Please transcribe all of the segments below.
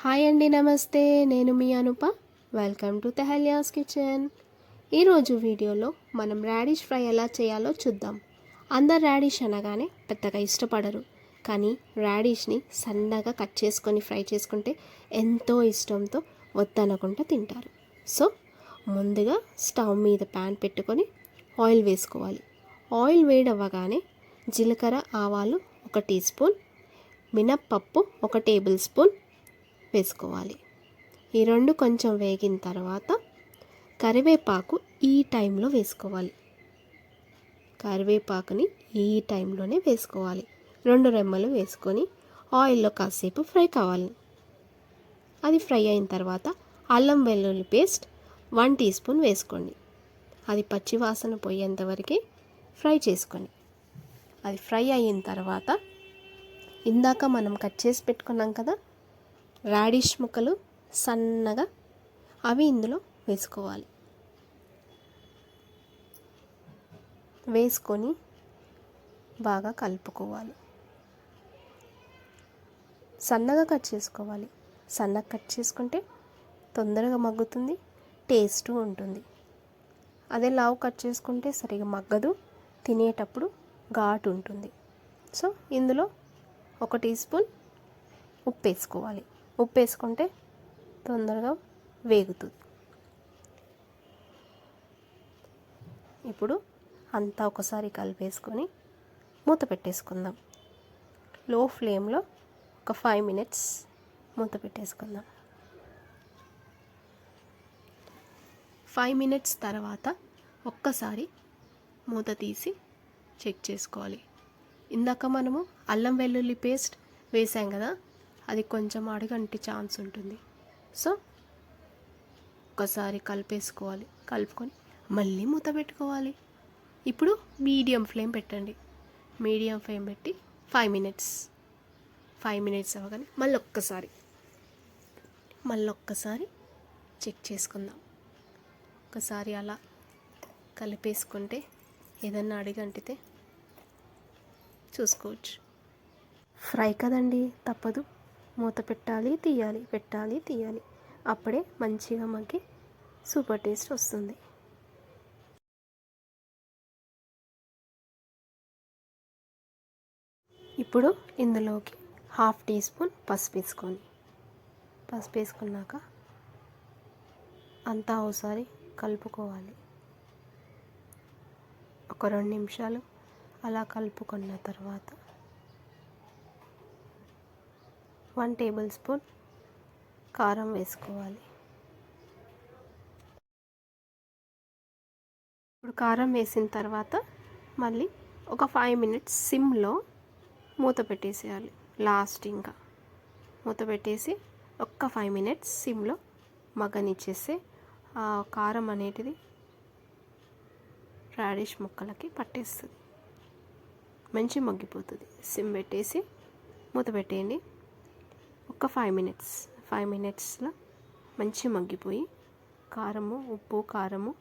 Hi అండి, నమస్తే. నేను మీ Anupa. Welcome to Tehalya's kitchen. ఈరోజు వీడియోలో మనం రాడిష్ ఫ్రై ఎలా చేయాలో చూద్దాం. అందరు రాడిష్ అనగానే పెద్దగా ఇష్టపడరు, కానీ రాడిష్ని సన్నగా కట్ చేసుకొని ఫ్రై చేసుకుంటే ఎంతో ఇష్టంతో వద్దనకుండా తింటారు. సో ముందుగా స్టవ్ మీద ప్యాన్ పెట్టుకొని ఆయిల్ వేసుకోవాలి. ఆయిల్ వేడవ్వగానే జీలకర్ర, ఆవాలు 1 టీ స్పూన్, మినప్పప్పు 1 టేబుల్ స్పూన్ వేసుకోవాలి. ఈ రెండు కొంచెం వేగిన తర్వాత కరివేపాకు ఈ టైంలో వేసుకోవాలి. కరివేపాకుని ఈ టైంలోనే వేసుకోవాలి. 2 రెమ్మలు వేసుకొని ఆయిల్లో కాసేపు ఫ్రై కావాలి. అది ఫ్రై అయిన తర్వాత అల్లం వెల్లుల్లి పేస్ట్ 1 టీ స్పూన్ వేసుకోండి. అది పచ్చివాసన పోయేంత వరకు ఫ్రై చేసుకోండి. అది ఫ్రై అయిన తర్వాత ఇందాక మనం కట్ చేసి పెట్టుకున్నాం కదా రాడిష్ ముక్కలు సన్నగా, అవి ఇందులో వేసుకోవాలి. వేసుకొని బాగా కలుపుకోవాలి. సన్నగా కట్ చేసుకోవాలి. సన్నగా కట్ చేసుకుంటే తొందరగా మగ్గుతుంది, టేస్ట్ ఉంటుంది. అదే లావు కట్ చేసుకుంటే సరిగా మగ్గదు, తినేటప్పుడు ఘాటు ఉంటుంది. సో ఇందులో 1 టీ స్పూన్ ఉప్పు వేసుకోవాలి. ఉప్పు వేసుకుంటే తొందరగా వేగుతుంది. ఇప్పుడు అంతా ఒకసారి కలిపేసుకొని మూత పెట్టేసుకుందాం. లో ఫ్లేమ్లో ఒక 5 మినిట్స్ మూత పెట్టేసుకుందాం. 5 మినిట్స్ తర్వాత ఒక్కసారి మూత తీసి చెక్ చేసుకోవాలి. ఇందాక మనము అల్లం వెల్లుల్లి పేస్ట్ వేసాం కదా, అది కొంచెం అడుగంటే ఛాన్స్ ఉంటుంది. సో ఒకసారి కలిపేసుకోవాలి. కలుపుకొని మళ్ళీ మూత పెట్టుకోవాలి. ఇప్పుడు మీడియం ఫ్లేమ్ పెట్టండి. మీడియం ఫ్లేమ్ పెట్టి 5 మినిట్స్ అవ్వగానే మళ్ళొక్కసారి చెక్ చేసుకుందాం. ఒకసారి అలా కలిపేసుకుంటే ఏదన్నా అడుగంటితే చూసుకోవచ్చు. ఫ్రై కదండి, తప్పదు. మూత పెట్టాలి, తీయాలి. అప్పుడే మంచిగా మగ్గి సూపర్ టేస్ట్ వస్తుంది. ఇప్పుడు ఇందులోకి 1/2 టీ స్పూన్ పసుపు వేసుకున్నాక అంతా ఒకసారి కలుపుకోవాలి. ఒక 2 నిమిషాలు అలా కలుపుకున్న తర్వాత 1 టేబుల్ స్పూన్ కారం వేసుకోవాలి. ఇప్పుడు కారం వేసిన తర్వాత మళ్ళీ ఒక 5 మినిట్స్ సిమ్లో మూత పెట్టేసేయాలి. లాస్ట్ ఇంకా మూత పెట్టేసి ఒక్క 5 మినిట్స్ సిమ్లో మగ్గనిచ్చేస్తే ఆ కారం అనేటిది రాడిష్ ముక్కలకి పట్టేస్తుంది, మంచి మగ్గిపోతుంది. సిమ్ పెట్టేసి మూత పెట్టేయండి. ఒక 5 మినిట్స్లో మంచి మగ్గిపోయి ఉప్పు కారము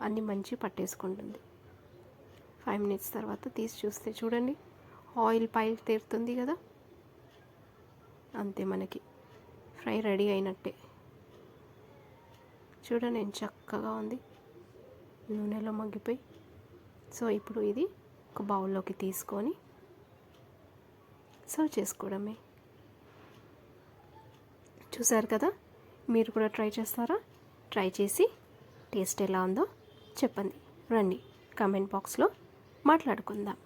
అన్నీ మంచి పట్టేసుకుంటుంది. 5 మినిట్స్ తర్వాత తీసి చూస్తే చూడండి, ఆయిల్ పైకి తేరుతుంది కదా, అంతే మనకి ఫ్రై రెడీ అయినట్టే. చూడండి ఎంత చక్కగా ఉంది, నూనెలో మగ్గిపోయి. సో ఇప్పుడు ఇది ఒక బౌల్లోకి తీసుకొని సర్వ్ చేసుకోవడమే. చూసారు కదా, మీరు కూడా ట్రై చేస్తారా? ట్రై చేసి టేస్ట్ ఎలా ఉందో చెప్పండి. రండి, కామెంట్ బాక్స్లో మాట్లాడుకుందాం.